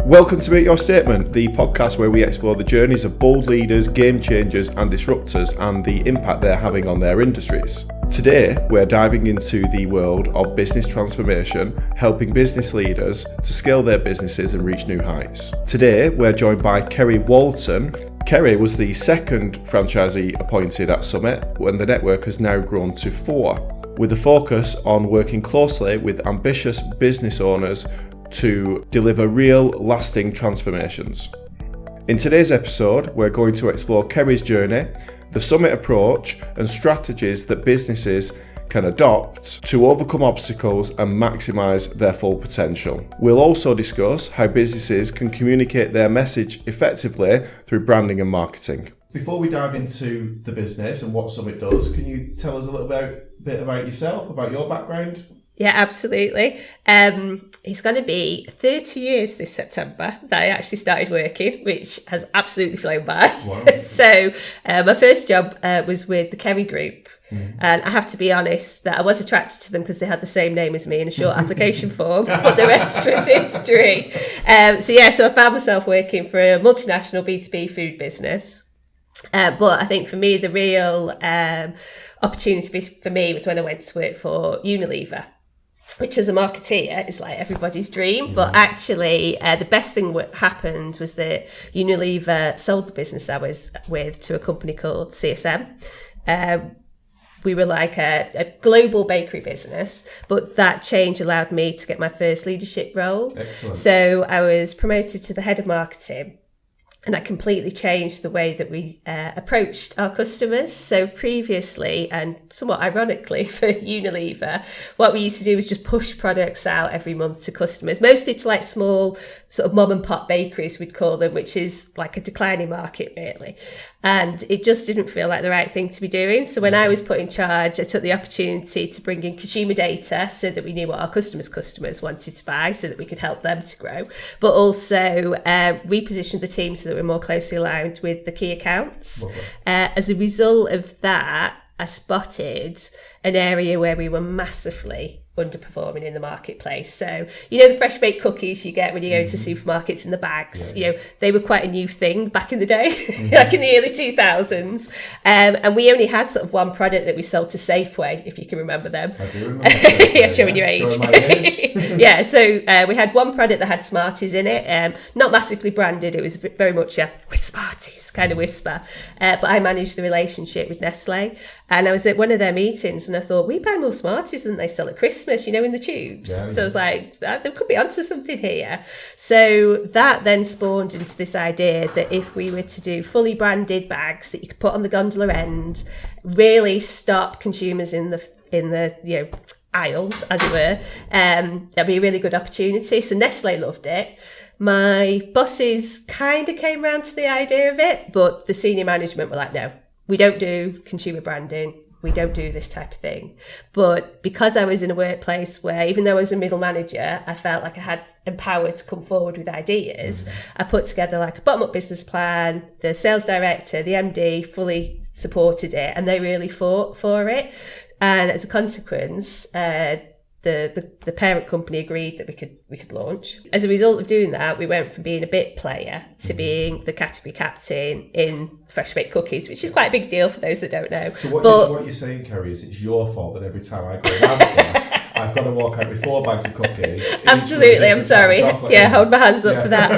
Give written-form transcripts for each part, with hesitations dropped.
Welcome to Make Your Statement, the podcast where we explore the journeys of bold leaders, game changers and disruptors and the impact they're having on their industries. Today, we're diving into the world of business transformation, helping business leaders to scale their businesses and reach new heights. Today, we're joined by Kerrie Walton. Kerrie was the second franchisee appointed at Summit, when the network has now grown to 4, with a focus on working closely with ambitious business owners to deliver real, lasting transformations. In today's episode, we're going to explore Kerrie's journey, the Summit approach, and strategies that businesses can adopt to overcome obstacles and maximise their full potential. We'll also discuss how businesses can communicate their message effectively through branding and marketing. Before we dive into the business and what Summit does, can you tell us a little bit about yourself, about your background? Yeah, absolutely. It's going to be 30 years this September that I actually started working, which has absolutely flown by. Wow. So my first job was with the Kerrie Group. And I have to be honest that I was attracted to them because they had the same name as me in a short application form, but the rest was history. So I found myself working for a multinational B2B food business. But I think for me, the real opportunity for me was when I went to work for Unilever, which as a marketeer is like everybody's dream. But actually, the best thing that happened was that Unilever sold the business I was with to a company called CSM. We were like a global bakery business, but that change allowed me to get my first leadership role. Excellent. So I was promoted to the head of marketing. And I completely changed the way that we approached our customers. So previously, and somewhat ironically for Unilever, what we used to do was just push products out every month to customers, mostly to like small sort of mom and pop bakeries, we'd call them, which is like a declining market really. And it just didn't feel like the right thing to be doing. So when I was put in charge, I took the opportunity to bring in consumer data so that we knew what our customers wanted to buy so that we could help them to grow, but also repositioned the team so that we're more closely aligned with the key accounts. As a result of that, I spotted an area where we were massively underperforming in the marketplace. So, you know, the fresh baked cookies you get when you go into supermarkets in the bags, you know, they were quite a new thing back in the day, like in the early 2000s. And we only had sort of one product that we sold to Safeway, if you can remember them. I do remember Safeway. Yeah, showing your age. Showing my age. Yeah, so we had one product that had Smarties in it, not massively branded. It was very much a with Smarties kind of whisper. But I managed the relationship with Nestle. And I was at one of their meetings and I thought, we buy more Smarties than they sell at Christmas, you know, in the tubes. Yeah. So I was like, there could be onto something here. So that then spawned into this idea that if we were to do fully branded bags that you could put on the gondola end, really stop consumers in the you know, aisles, as it were, that'd be a really good opportunity. So Nestle loved it. My bosses kind of came around to the idea of it, but the senior management were like, no, we don't do consumer branding. We don't do this type of thing. But because I was in a workplace where, even though I was a middle manager, I felt like I had empowered to come forward with ideas. I put together like a bottom-up business plan. The sales director, the MD fully supported it and they really fought for it. And as a consequence, the parent company agreed that we could launch. As a result of doing that, we went from being a bit player to being the category captain in fresh baked cookies, which is quite a big deal for those that don't know. So what you're saying, Kerrie, is it's your fault that every time I go and ask her, I've got to walk out with 4 bags of cookies. Absolutely, I'm sorry. Yeah, hold my hands up for that.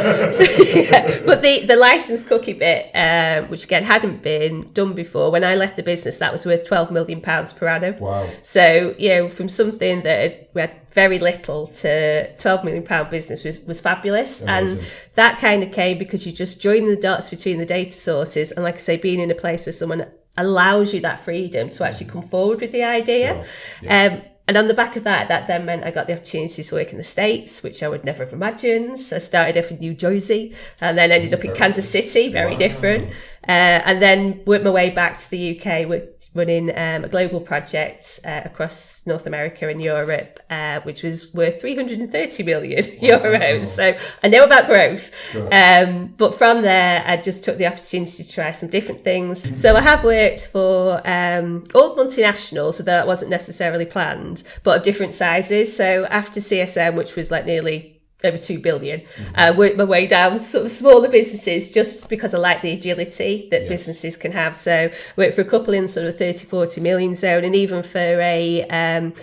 Yeah. But the licensed cookie bit, which again hadn't been done before, when I left the business, that was worth £12 million per annum. Wow. So, you know, from something that we had very little to £12 million business was fabulous. Amazing. And that kind of came because you just join the dots between the data sources. And like I say, being in a place where someone allows you that freedom to actually come forward with the idea. Sure. Yeah. And on the back of that then meant I got the opportunity to work in the States, which I would never have imagined. So I started off in New Jersey and then ended up in Kansas City, very different. And then worked my way back to the UK, running a global project across North America and Europe, which was worth 330 million euros. So I know about growth. But from there, I just took the opportunity to try some different things. So I have worked for all multinationals, so that wasn't necessarily planned, but of different sizes. So after CSM, which was like nearly over 2 billion. I worked my way down sort of smaller businesses just because I like the agility that businesses can have. So I worked for a couple in sort of 30, 40 million zone, and even for an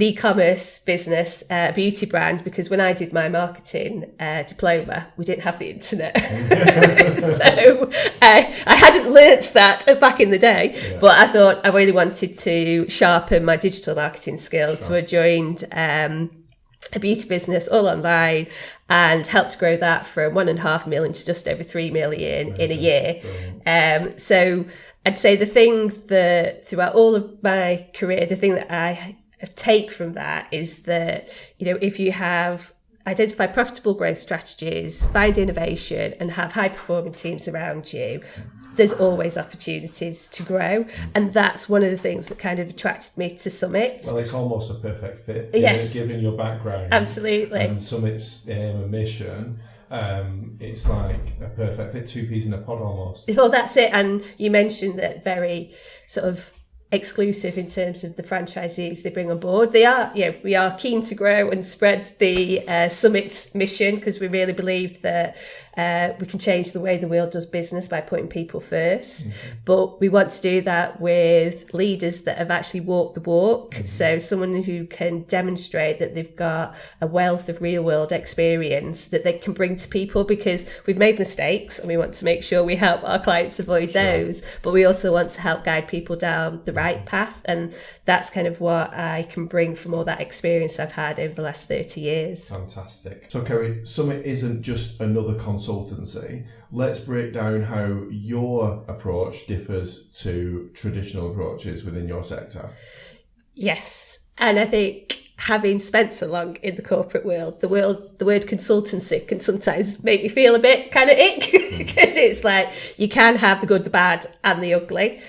e-commerce business, beauty brand, because when I did my marketing diploma, we didn't have the internet. So I hadn't learnt that back in the day, but I thought I really wanted to sharpen my digital marketing skills. So I joined a beauty business all online and helped grow that from 1.5 million to just over 3 million in a year. So I'd say the thing that throughout all of my career, the thing that I take from that is that, if you have identify profitable growth strategies, find innovation, and have high performing teams around you, there's always opportunities to grow. And that's one of the things that kind of attracted me to Summit. Well, it's almost a perfect fit, given your background. Absolutely. And Summit's aim and mission, it's like a perfect fit, 2 peas in a pod almost. Well, that's it. And you mentioned that very sort of exclusive in terms of the franchisees they bring on board. They are, we are keen to grow and spread the Summit mission, because we really believe that we can change the way the world does business by putting people first. But we want to do that with leaders that have actually walked the walk. So someone who can demonstrate that they've got a wealth of real world experience that they can bring to people, because we've made mistakes and we want to make sure we help our clients avoid those, but we also want to help guide people down the right path. And that's kind of what I can bring from all that experience I've had over the last 30 years. Fantastic. So Kerrie, Summit isn't just another consultancy. Let's break down how your approach differs to traditional approaches within your sector. Yes. And I think having spent so long in the corporate world, the word consultancy can sometimes make me feel a bit kind of ick, because it's like you can have the good, the bad and the ugly.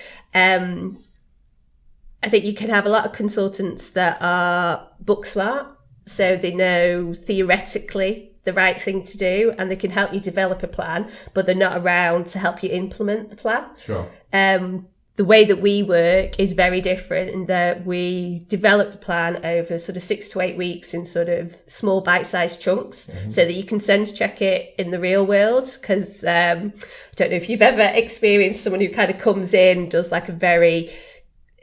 I think you can have a lot of consultants that are book smart, so they know theoretically the right thing to do and they can help you develop a plan, but they're not around to help you implement the plan. Sure. The way that we work is very different in that we develop the plan over sort of 6 to 8 weeks in sort of small bite-sized chunks, so that you can sense check it in the real world. Because I don't know if you've ever experienced someone who kind of comes in, does like a very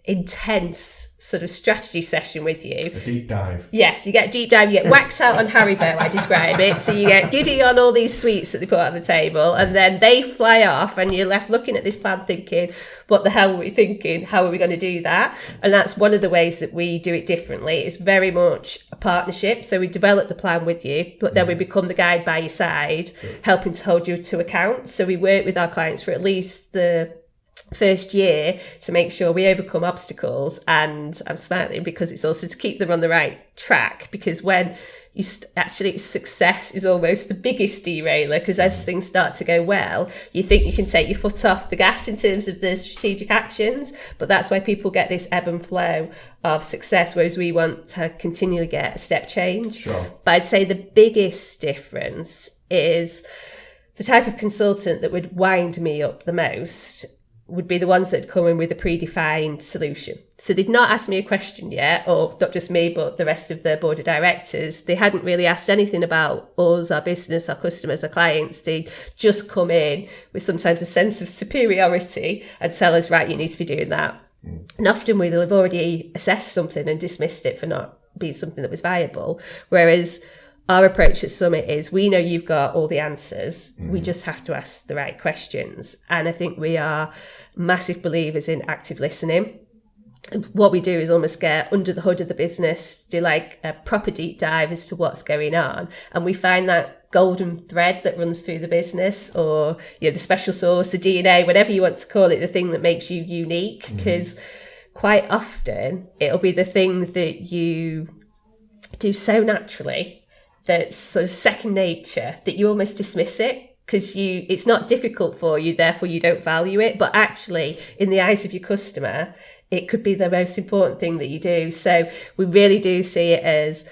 intense sort of strategy session with you. A deep dive. Yes, you get a deep dive, you get whacked out on Haribo, I describe it. So you get giddy on all these sweets that they put on the table, and then they fly off and you're left looking at this plan thinking, what the hell were we thinking? How are we going to do that? And that's one of the ways that we do it differently. It's very much a partnership. So we develop the plan with you, but then we become the guide by your side, helping to hold you to account. So we work with our clients for at least the first year to make sure we overcome obstacles, and I'm smiling because it's also to keep them on the right track, because when you actually success is almost the biggest derailer, because as things start to go well, you think you can take your foot off the gas in terms of the strategic actions, but that's why people get this ebb and flow of success, whereas we want to continually get a step change. Sure. But I'd say the biggest difference is the type of consultant that would wind me up the most would be the ones that come in with a predefined solution. So they'd not asked me a question yet, or not just me, but the rest of the board of directors. They hadn't really asked anything about us, our business, our customers, our clients. They just come in with sometimes a sense of superiority and tell us, right, you need to be doing that. And often we'll have already assessed something and dismissed it for not being something that was viable. Whereas our approach at Summit is, we know you've got all the answers. We just have to ask the right questions. And I think we are massive believers in active listening. And what we do is almost get under the hood of the business, do like a proper deep dive as to what's going on. And we find that golden thread that runs through the business, or, the special sauce, the DNA, whatever you want to call it, the thing that makes you unique. Because quite often it'll be the thing that you do so naturally, that's sort of second nature, that you almost dismiss it because it's not difficult for you, therefore you don't value it. But actually, in the eyes of your customer, it could be the most important thing that you do. So we really do see it as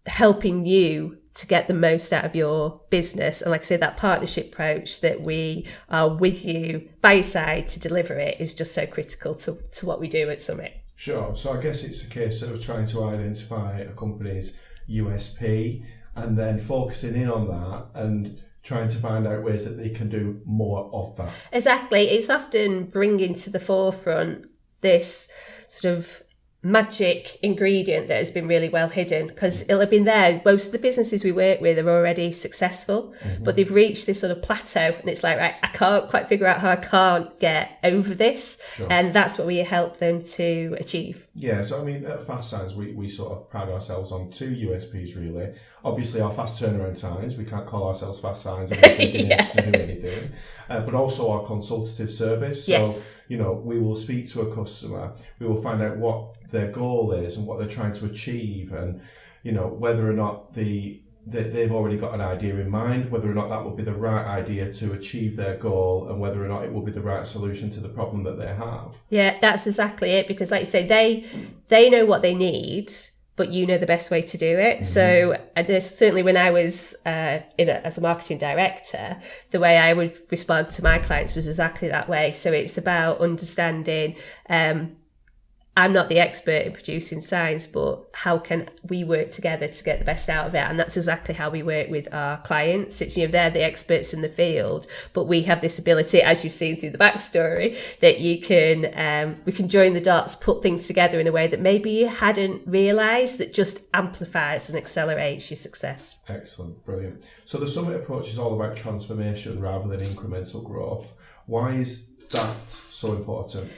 helping you to get the most out of your business. And like I say, that partnership approach, that we are with you by your side to deliver it, is just so critical to what we do at Summit. Sure. So I guess it's a case of trying to identify a company's USP and then focusing in on that and trying to find out ways that they can do more of that. Exactly. It's often bringing to the forefront this sort of magic ingredient that has been really well hidden, because it'll have been there. Most of the businesses we work with are already successful, but they've reached this sort of plateau, and it's like, right, I can't quite figure out how I can't get over this. Sure. And that's what we help them to achieve. Yeah, so I mean, at FASTSIGNS, we sort of pride ourselves on two USPs, really. Obviously, our fast turnaround times. We can't call ourselves FASTSIGNS and we're taking ages to do anything. But also our consultative service. So, Yes. we will speak to a customer. We will find out what their goal is and what they're trying to achieve, and, whether or not they've already got an idea in mind, whether or not that would be the right idea to achieve their goal, and whether or not it will be the right solution to the problem that they have. Yeah, that's exactly it. Because like you say, they know what they need, but you know the best way to do it. So, and there's certainly when I was as a marketing director, the way I would respond to my clients was exactly that way. So it's about understanding, I'm not the expert in producing signs, but how can we work together to get the best out of it? And that's exactly how we work with our clients. It's, they're the experts in the field, but we have this ability, as you've seen through the backstory, that you can, we can join the dots, put things together in a way that maybe you hadn't realised, that just amplifies and accelerates your success. Excellent, brilliant. So the Summit approach is all about transformation rather than incremental growth. Why is that so important?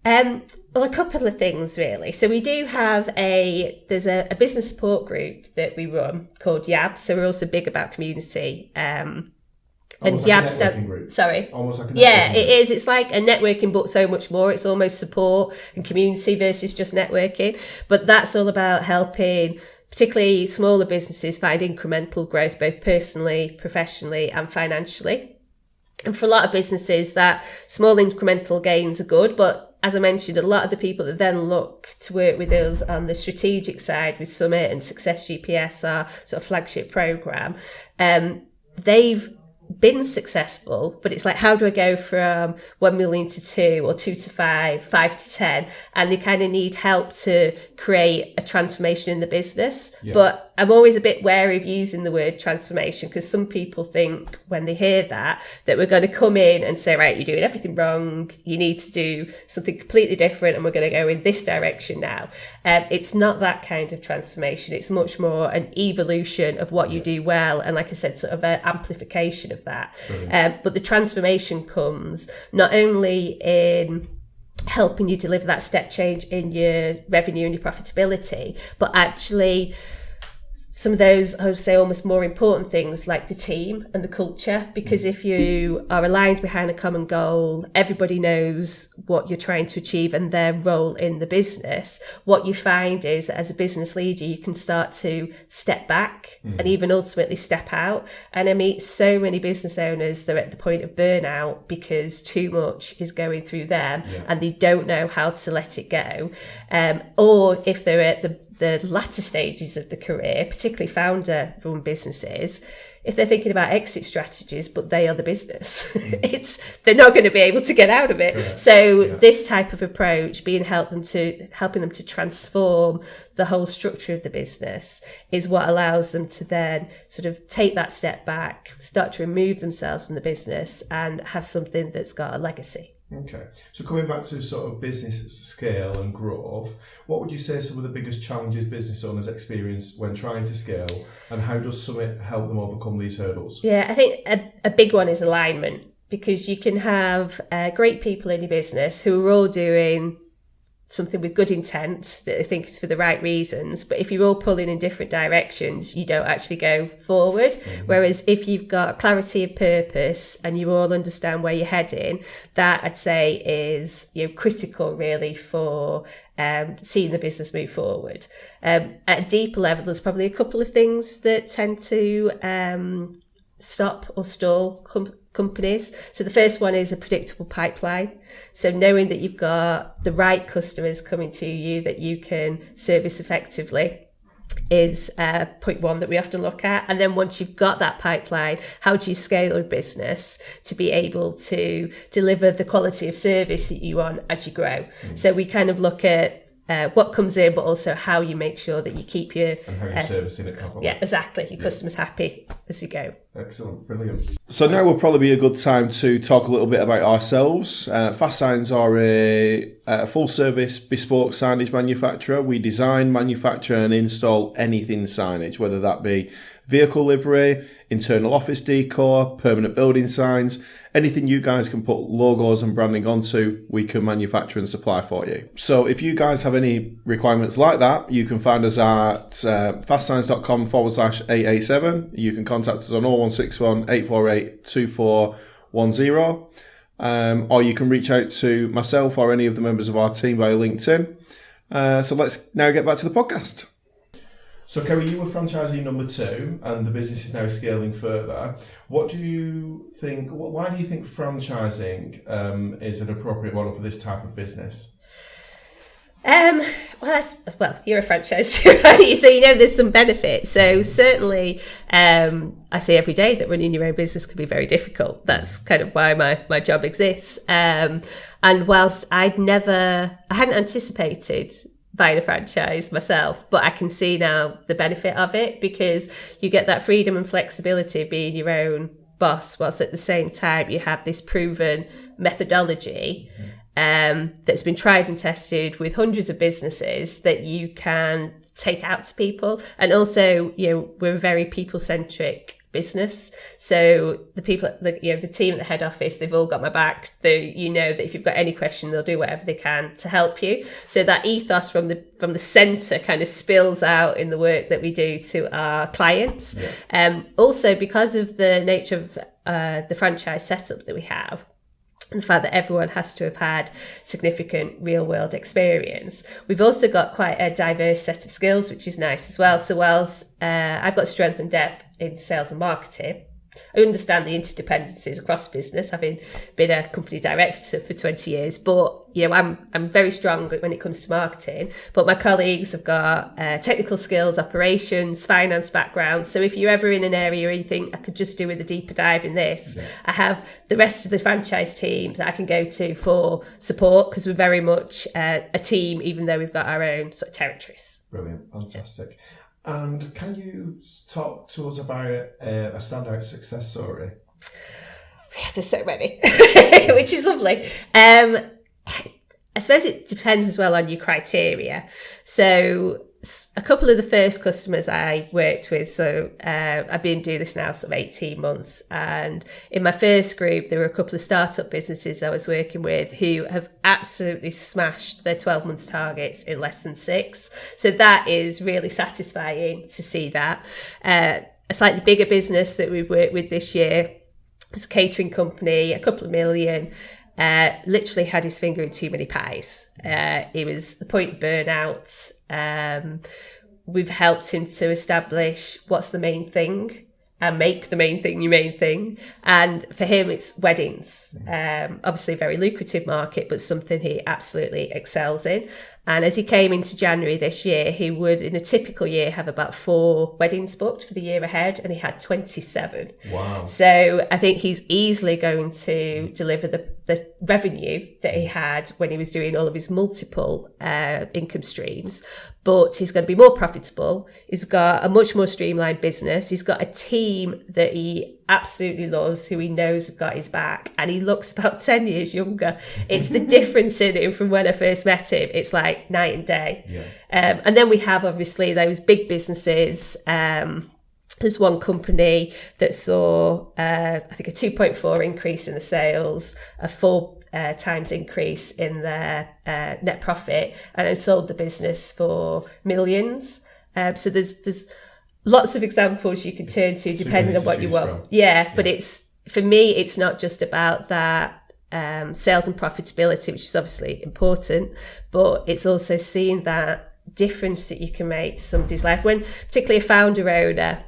Well, a couple of things really. So we do have there's a business support group that we run called YAB. So we're also big about community. And almost like a networking group. Sorry. Almost like a networking Yeah, group. it is. It's like a networking, but so much more. It's almost support and community versus just networking. But that's all about helping particularly smaller businesses find incremental growth, both personally, professionally, and financially. And for a lot of businesses, that small incremental gains are good, but as I mentioned, a lot of the people that then look to work with us on the strategic side with Summit and Success GPS, our sort of flagship program, they've been successful, but it's like, how do I go from 1 million to 2 or 2 to 5, 5 to 10? And they kind of need help to create a transformation in the business. Yeah. But I'm always a bit wary of using the word transformation, because some people think when they hear that we're going to come in and say, right, you're doing everything wrong. You need to do something completely different, and we're going to go in this direction now. It's not that kind of transformation. It's much more an evolution of what you do well. And like I said, sort of an amplification of that. But the transformation comes not only in helping you deliver that step change in your revenue and your profitability, but actually some of those, I would say, almost more important things like the team and the culture. Because if you are aligned behind a common goal, everybody knows what you're trying to achieve and their role in the business. What you find is that as a business leader, you can start to step back and even ultimately step out. And I meet so many business owners that are at the point of burnout because too much is going through them and they don't know how to let it go. Or if they're at the latter stages of the career, particularly founder-run businesses, if they're thinking about exit strategies, but they are the business, they're not going to be able to get out of it. Correct. So this type of approach, helping them to transform the whole structure of the business, is what allows them to then sort of take that step back, start to remove themselves from the business, and have something that's got a legacy. Okay, so coming back to sort of business scale and growth, what would you say are some of the biggest challenges business owners experience when trying to scale, and how does Summit help them overcome these hurdles? Yeah, I think a big one is alignment, because you can have great people in your business who are all doing something with good intent that they think is for the right reasons, but if you're all pulling in different directions, you don't actually go forward. Whereas if you've got clarity of purpose and you all understand where you're heading, that I'd say is critical really for seeing the business move forward. At a deeper level, there's probably a couple of things that tend to stop or stall companies. So the first one is a predictable pipeline. So knowing that you've got the right customers coming to you that you can service effectively is point one that we often look at. And then once you've got that pipeline, how do you scale your business to be able to deliver the quality of service that you want as you grow? So we kind of look at what comes in, but also how you make sure that you keep your... And how you're servicing it properly. Yeah, exactly. Your customers happy as you go. Excellent, brilliant. So now will probably be a good time to talk a little bit about ourselves. FASTSIGNS are a full-service bespoke signage manufacturer. We design, manufacture and install anything signage, whether that be vehicle livery, internal office decor, permanent building signs, anything you guys can put logos and branding onto, we can manufacture and supply for you. So if you guys have any requirements like that, you can find us at fastsigns.com/AA7. You can contact us on 0161 848 2410. Or you can reach out to myself or any of the members of our team via LinkedIn. So let's now get back to the podcast. So, Kerrie, you were franchisee number 2, and the business is now scaling further. What do you think? Why do you think franchising is an appropriate model for this type of business? Well, you're a franchisee, right? So you know there's some benefits. So certainly, I say every day that running your own business can be very difficult. That's kind of why my job exists. And whilst I hadn't anticipated buying a franchise myself, but I can see now the benefit of it, because you get that freedom and flexibility of being your own boss, whilst at the same time you have this proven methodology that's been tried and tested with hundreds of businesses that you can take out to people. And also, we're a very people-centric business. So the people, the team at the head office, they've all got my back. That if you've got any question, they'll do whatever they can to help you. So that ethos from the centre kind of spills out in the work that we do to our clients. Yeah. Also, because of the nature of the franchise setup that we have, and the fact that everyone has to have had significant real world experience, we've also got quite a diverse set of skills, which is nice as well. So whilst I've got strength and depth in sales and marketing, I understand the interdependencies across business, having been a company director for 20 years. But I'm very strong when it comes to marketing. But my colleagues have got technical skills, operations, finance background. So if you're ever in an area where you think I could just do with a deeper dive in this, I have the rest of the franchise team that I can go to for support, because we're very much a team, even though we've got our own sort of territories. Brilliant, fantastic. And can you talk to us about a standout success story? Yeah, there's so many, which is lovely. I suppose it depends as well on your criteria. So a couple of the first customers I worked with, so I've been doing this now sort of 18 months. And in my first group, there were a couple of startup businesses I was working with who have absolutely smashed their 12 months targets in less than 6. So that is really satisfying to see that. A slightly bigger business that we've worked with this year was a catering company, a couple of million, literally had his finger in too many pies. It was the point of burnout. We've helped him to establish what's the main thing and make the main thing your main thing. And for him, it's weddings. Obviously a very lucrative market, but something he absolutely excels in. And as he came into January this year, he would, in a typical year, have about 4 weddings booked for the year ahead, and he had 27. Wow. So I think he's easily going to deliver the revenue that he had when he was doing all of his multiple income streams, but he's going to be more profitable. He's got a much more streamlined business. He's got a team that he absolutely loves, who he knows have got his back, and he looks about 10 years younger. It's the difference in him from when I first met him. It's like night and day. Yeah. And then we have obviously those big businesses. There's one company that saw I think a 2.4 increase in the sales, a 4 times increase in their net profit, and then sold the business for millions. So there's lots of examples you can turn to depending on what you want. But it's, for me, it's not just about that sales and profitability, which is obviously important, but it's also seeing that difference that you can make to somebody's life. When particularly a founder owner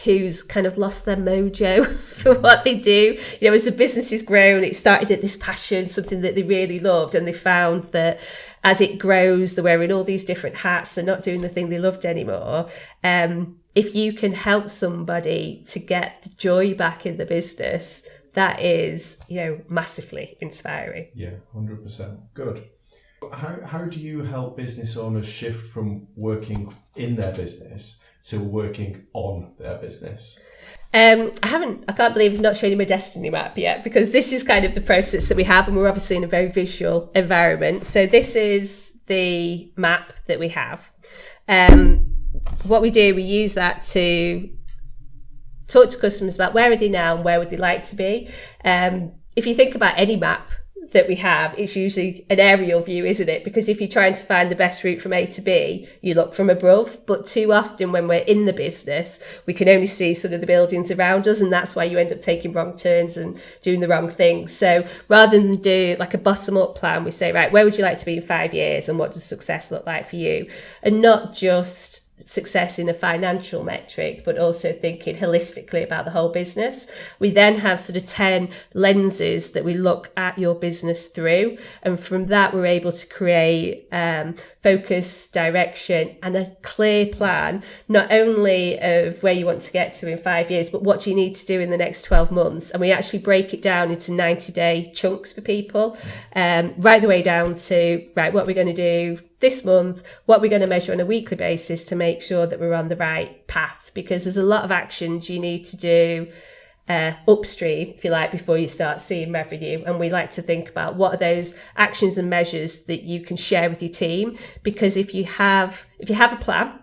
who's kind of lost their mojo for what they do, as the business has grown, it started at this passion, something that they really loved, and they found that as it grows, they're wearing all these different hats, they're not doing the thing they loved anymore. If you can help somebody to get the joy back in the business, that is, massively inspiring. Yeah, 100%. Good. How do you help business owners shift from working in their business to working on their business? I can't believe I've not shown you my destiny map yet, because this is kind of the process that we have, and we're obviously in a very visual environment. So this is the map that we have. What we do, we use that to talk to customers about where are they now and where would they like to be. If you think about any map that we have, it's usually an aerial view, isn't it? Because if you're trying to find the best route from A to B, you look from above. But too often when we're in the business, we can only see sort of the buildings around us, and that's why you end up taking wrong turns and doing the wrong things. So rather than do like a bottom-up plan, we say, right, where would you like to be in 5 years, and what does success look like for you? And not just success in a financial metric, but also thinking holistically about the whole business. We then have sort of 10 lenses that we look at your business through, and from that we're able to create focus, direction, and a clear plan, not only of where you want to get to in 5 years, but what you need to do in the next 12 months. And we actually break it down into 90-day chunks for people, right the way down to, right, what we're going to do this month, what we're going to measure on a weekly basis to make sure that we're on the right path, because there's a lot of actions you need to do upstream, if you like, before you start seeing revenue. And we like to think about what are those actions and measures that you can share with your team, because if you have a plan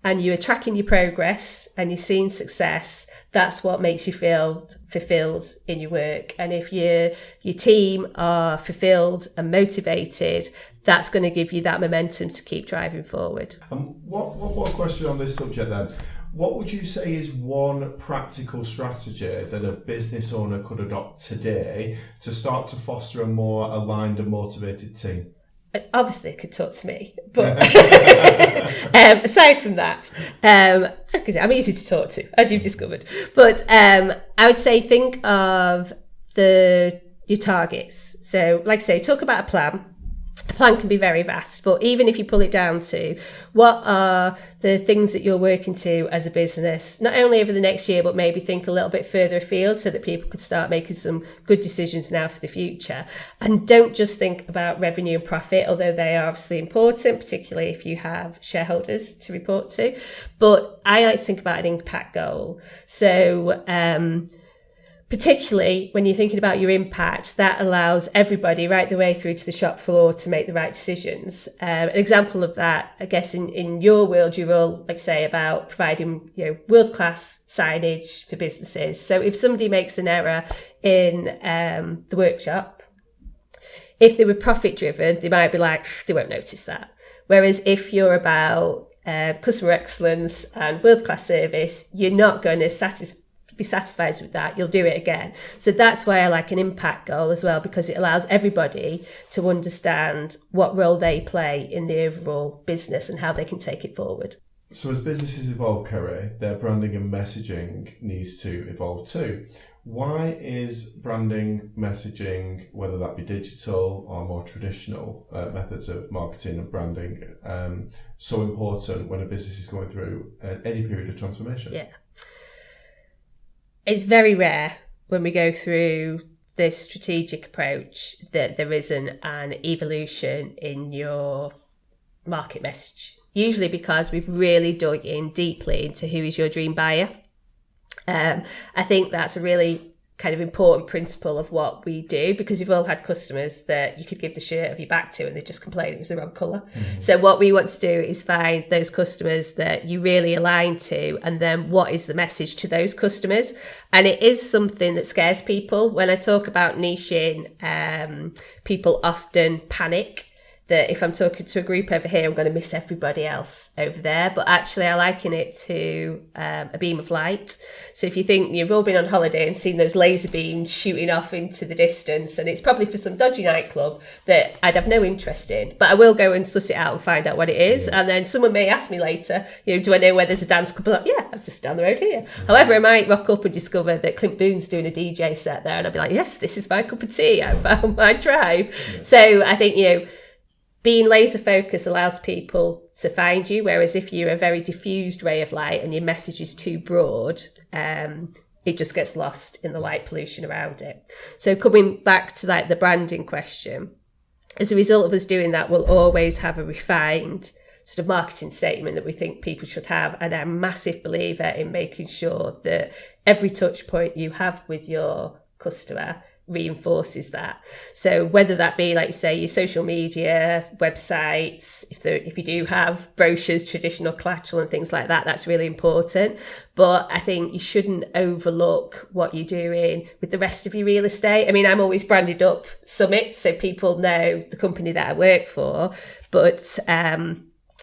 and you're tracking your progress and you're seeing success, that's what makes you feel fulfilled in your work. And if your team are fulfilled and motivated, that's going to give you that momentum to keep driving forward. One question on this subject then. What would you say is one practical strategy that a business owner could adopt today to start to foster a more aligned and motivated team? Obviously, they could talk to me, but aside from that, I'm easy to talk to, as you've discovered. But I would say think of your targets. So, like I say, talk about a plan. A plan can be very vast, but even if you pull it down to what are the things that you're working to as a business, not only over the next year, but maybe think a little bit further afield so that people could start making some good decisions now for the future. And don't just think about revenue and profit, although they are obviously important, particularly if you have shareholders to report to. But I like to think about an impact goal. So, particularly when you're thinking about your impact, that allows everybody right the way through to the shop floor to make the right decisions. An example of that, I guess, in your world, you're all, like say, about providing, world-class signage for businesses. So if somebody makes an error in the workshop, if they were profit-driven, they might be like, they won't notice that. Whereas if you're about customer excellence and world-class service, you're not going to be satisfied with that, you'll do it again. So that's why I like an impact goal as well, because it allows everybody to understand what role they play in the overall business and how they can take it forward. So as businesses evolve, Kerrie, their branding and messaging needs to evolve too. Why is branding, messaging, whether that be digital or more traditional methods of marketing and branding, so important when a business is going through any period of transformation? Yeah. It's very rare when we go through this strategic approach that there isn't an evolution in your market message. Usually because we've really dug in deeply into who is your dream buyer. I think that's a really kind of important principle of what we do, because we've all had customers that you could give the shirt of your back to and they just complain it was the wrong colour. Mm-hmm. So what we want to do is find those customers that you really align to, and then what is the message to those customers. And it is something that scares people. When I talk about niching, people often panic that if I'm talking to a group over here, I'm going to miss everybody else over there. But actually, I liken it to a beam of light. So if you think you've all been on holiday and seen those laser beams shooting off into the distance, and it's probably for some dodgy nightclub that I'd have no interest in, but I will go and suss it out and find out what it is. Yeah. And then someone may ask me later, do I know where there's a dance club? I'm like, yeah, I'm just down the road here. Mm-hmm. However, I might rock up and discover that Clint Boone's doing a DJ set there, and I'll be like, yes, this is my cup of tea. I found my tribe. Yeah. So I think, being laser focused allows people to find you, whereas if you're a very diffused ray of light and your message is too broad, it just gets lost in the light pollution around it. So coming back to the branding question, as a result of us doing that, we'll always have a refined sort of marketing statement that we think people should have. And I'm a massive believer in making sure that every touch point you have with your customer reinforces that. So whether that be, like you say, your social media, websites, if you do have brochures, traditional collateral and things like that, that's really important. But I think you shouldn't overlook what you're doing with the rest of your real estate. I mean, I'm always branded up Summit, so people know the company that I work for, but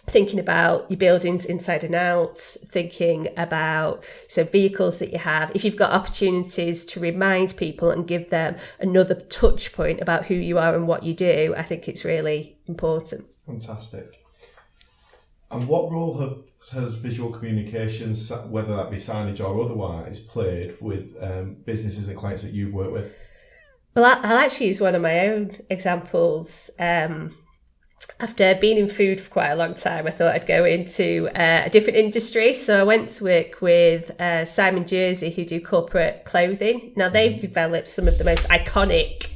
thinking about your buildings inside and out, thinking about vehicles that you have. If you've got opportunities to remind people and give them another touch point about who you are and what you do, I think it's really important. Fantastic. And what role has visual communications, whether that be signage or otherwise, played with businesses and clients that you've worked with? Well, I'll actually use one of my own examples. After being in food for quite a long time, I thought I'd go into a different industry. So I went to work with Simon Jersey, who do corporate clothing. Now, they've developed some of the most iconic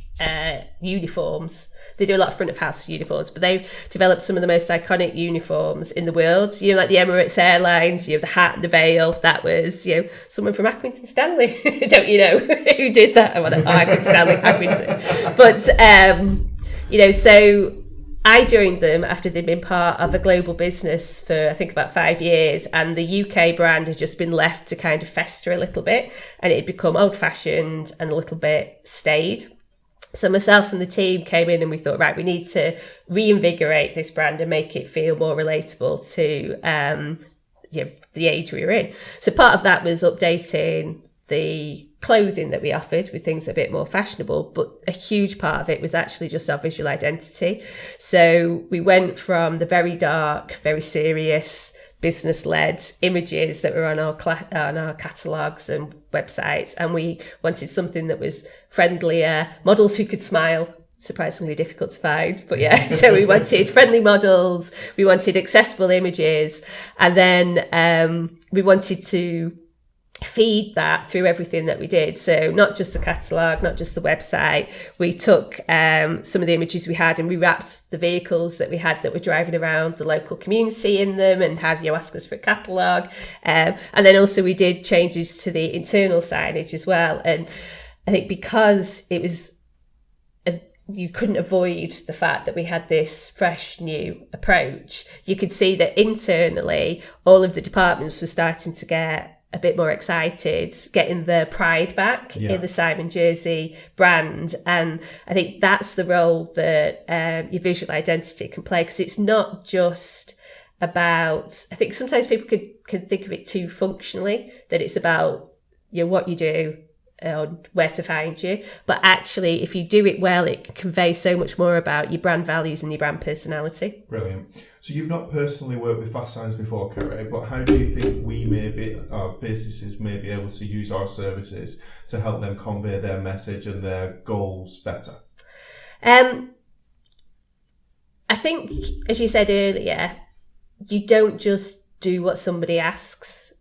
uniforms. They do a lot of front of house uniforms, but they've developed some of the most iconic uniforms in the world. You know, like the Emirates Airlines, you have the hat and the veil. That was, someone from Accrington Stanley. Don't you know who did that? Accrington Stanley, Accrington. But, so I joined them after they'd been part of a global business for, I think, about 5 years, and the UK brand had just been left to kind of fester a little bit, and it had become old-fashioned and a little bit staid. So myself and the team came in and we thought, right, we need to reinvigorate this brand and make it feel more relatable to the age we were in. So part of that was updating the clothing that we offered with things a bit more fashionable, but a huge part of it was actually just our visual identity. So we went from the very dark, very serious, business-led images that were on our catalogues and websites, and we wanted something that was friendlier, models who could smile. Surprisingly difficult to find, but yeah. So we wanted friendly models, we wanted accessible images, and then we wanted to feed that through everything that we did. So not just the catalogue, not just the website. We took some of the images we had and we wrapped the vehicles that we had that were driving around the local community in them and had, ask us for a catalogue. And then also we did changes to the internal signage as well. And I think because it was, you couldn't avoid the fact that we had this fresh new approach, you could see that internally all of the departments were starting to get a bit more excited, getting the pride back in the Simon Jersey brand. And I think that's the role that your visual identity can play, because it's not just about, I think sometimes people can think of it too functionally, that it's about what you do and where to find you. But actually, if you do it well, it can convey so much more about your brand values and your brand personality. Brilliant. So you've not personally worked with FASTSIGNS before, Kerrie, but how do you think our businesses may be able to use our services to help them convey their message and their goals better? I think, as you said earlier, you don't just do what somebody asks.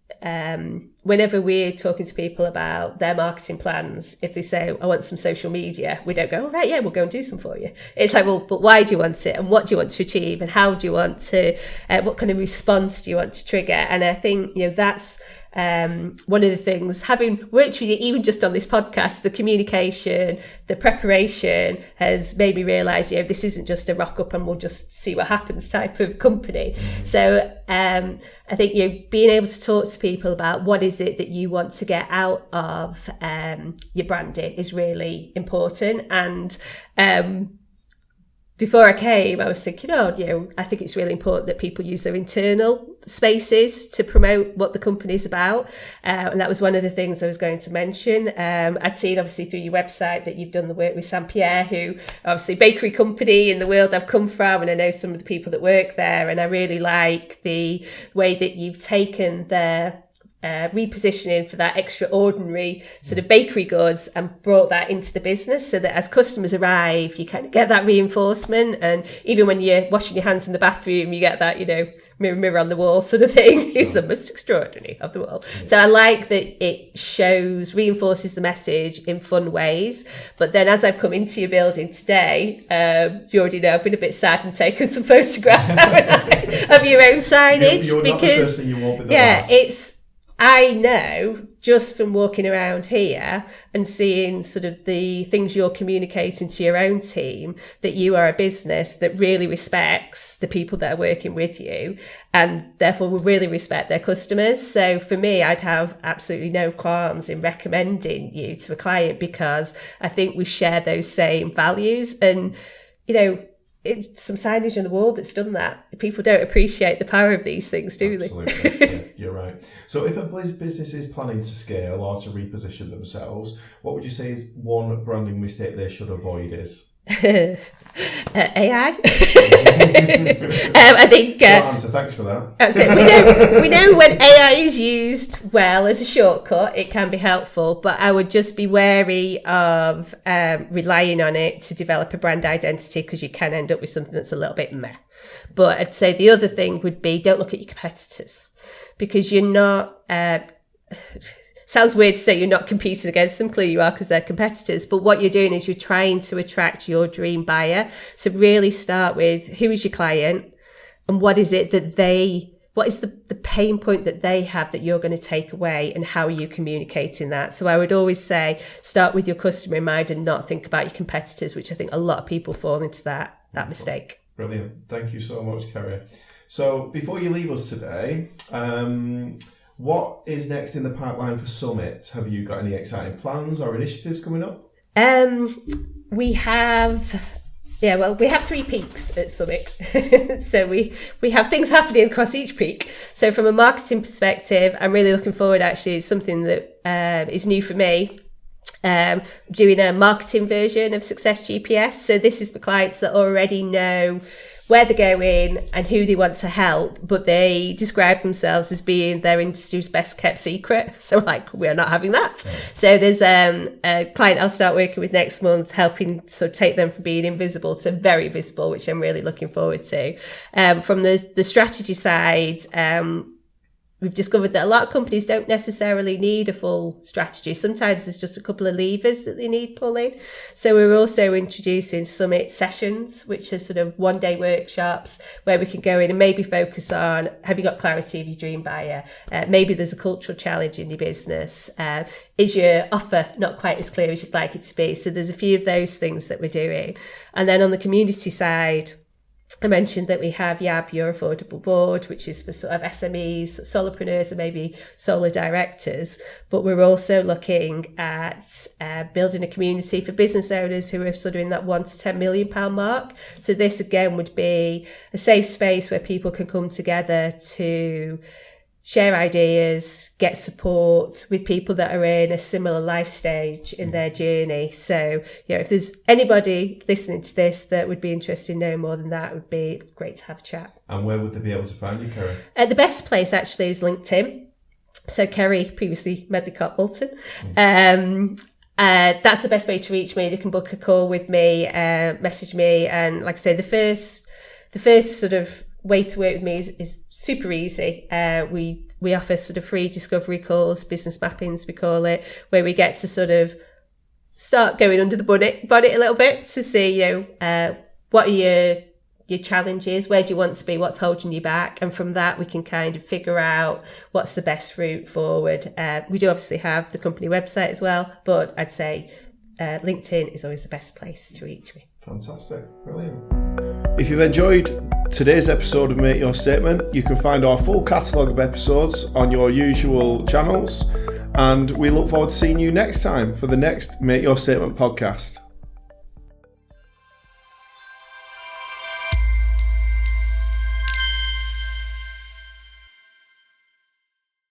Whenever we're talking to people about their marketing plans, if they say, I want some social media, we don't go, right, yeah, we'll go and do some for you. It's like, well, but why do you want it? And what do you want to achieve? And how do you want to, what kind of response do you want to trigger? And I think, that's one of the things, having worked with you even just on this podcast, the communication, the preparation has made me realise, this isn't just a rock up and we'll just see what happens type of company. Mm-hmm. So I think, being able to talk to people about what is it that you want to get out of your branding is really important. And before I came, I was thinking, I think it's really important that people use their internal spaces to promote what the company's about. And that was one of the things I was going to mention. I'd seen, obviously, through your website that you've done the work with St. Pierre, who, obviously, bakery company in the world I've come from, and I know some of the people that work there. And I really like the way that you've taken their repositioning for that extraordinary sort of bakery goods and brought that into the business so that as customers arrive, you kind of get that reinforcement. And even when you're washing your hands in the bathroom, you get that, mirror on the wall sort of thing. It's the most extraordinary of the world. So I like that it reinforces the message in fun ways. But then as I've come into your building today, you already know I've been a bit sad and taken some photographs, haven't I, of your own signage. You're not the first thing you want with the last. I know just from walking around here and seeing sort of the things you're communicating to your own team that you are a business that really respects the people that are working with you and therefore will really respect their customers. So for me, I'd have absolutely no qualms in recommending you to a client because I think we share those same values. And, some signage on the wall that's done that. People don't appreciate the power of these things, do they? Absolutely, you're right. So if a business is planning to scale or to reposition themselves, what would you say one branding mistake they should avoid is? AI. I think. Short answer. Thanks for that. That's it. We know when AI is used well as a shortcut, it can be helpful. But I would just be wary of relying on it to develop a brand identity because you can end up with something that's a little bit meh. But I'd say the other thing would be don't look at your competitors because you're not. Sounds weird to say you're not competing against them. Clearly you are because they're competitors. But what you're doing is you're trying to attract your dream buyer. So really start with who is your client and what is it that what is the pain point that they have that you're going to take away and how are you communicating that? So I would always say start with your customer in mind and not think about your competitors, which I think a lot of people fall into that mistake. Brilliant. Thank you so much, Kerrie. So before you leave us today, what is next in the pipeline for Summit? Have you got any exciting plans or initiatives coming up? We have 3 peaks at Summit. So we have things happening across each peak. So from a marketing perspective, I'm really looking forward, actually, it's something that is new for me. Doing a marketing version of Success GPS. So this is for clients that already know where they're going and who they want to help, but they describe themselves as being their industry's best kept secret. So we're not having that. So there's a client I'll start working with next month, helping sort of take them from being invisible to very visible, which I'm really looking forward to. From the strategy side, we've discovered that a lot of companies don't necessarily need a full strategy. Sometimes there's just a couple of levers that they need pulling. So we're also introducing Summit sessions, which are sort of one-day workshops where we can go in and maybe focus on, have you got clarity of your dream buyer? Maybe there's a cultural challenge in your business. Is your offer not quite as clear as you'd like it to be? So there's a few of those things that we're doing. And then on the community side, I mentioned that we have YAB, Your Affordable Board, which is for sort of SMEs, solopreneurs and maybe solo directors. But we're also looking at building a community for business owners who are sort of in that £1 to £10 million mark. So this again would be a safe space where people can come together to share ideas, get support with people that are in a similar life stage in their journey. So, if there's anybody listening to this that would be interested in knowing more than that, it would be great to have a chat. And where would they be able to find you, Kerrie? The best place actually is LinkedIn. So Kerrie, previously Medley Walton. That's the best way to reach me. They can book a call with me, message me. And like I say, the first sort of way to work with me is super easy. We offer sort of free discovery calls, business mappings we call it, where we get to sort of start going under the bonnet a little bit to see, what are your challenges, where do you want to be, what's holding you back, and from that we can kind of figure out what's the best route forward. We do obviously have the company website as well, but I'd say LinkedIn is always the best place to reach me. Fantastic, brilliant. If you've enjoyed today's episode of Make Your Statement, you can find our full catalogue of episodes on your usual channels, and we look forward to seeing you next time for the next Make Your Statement podcast.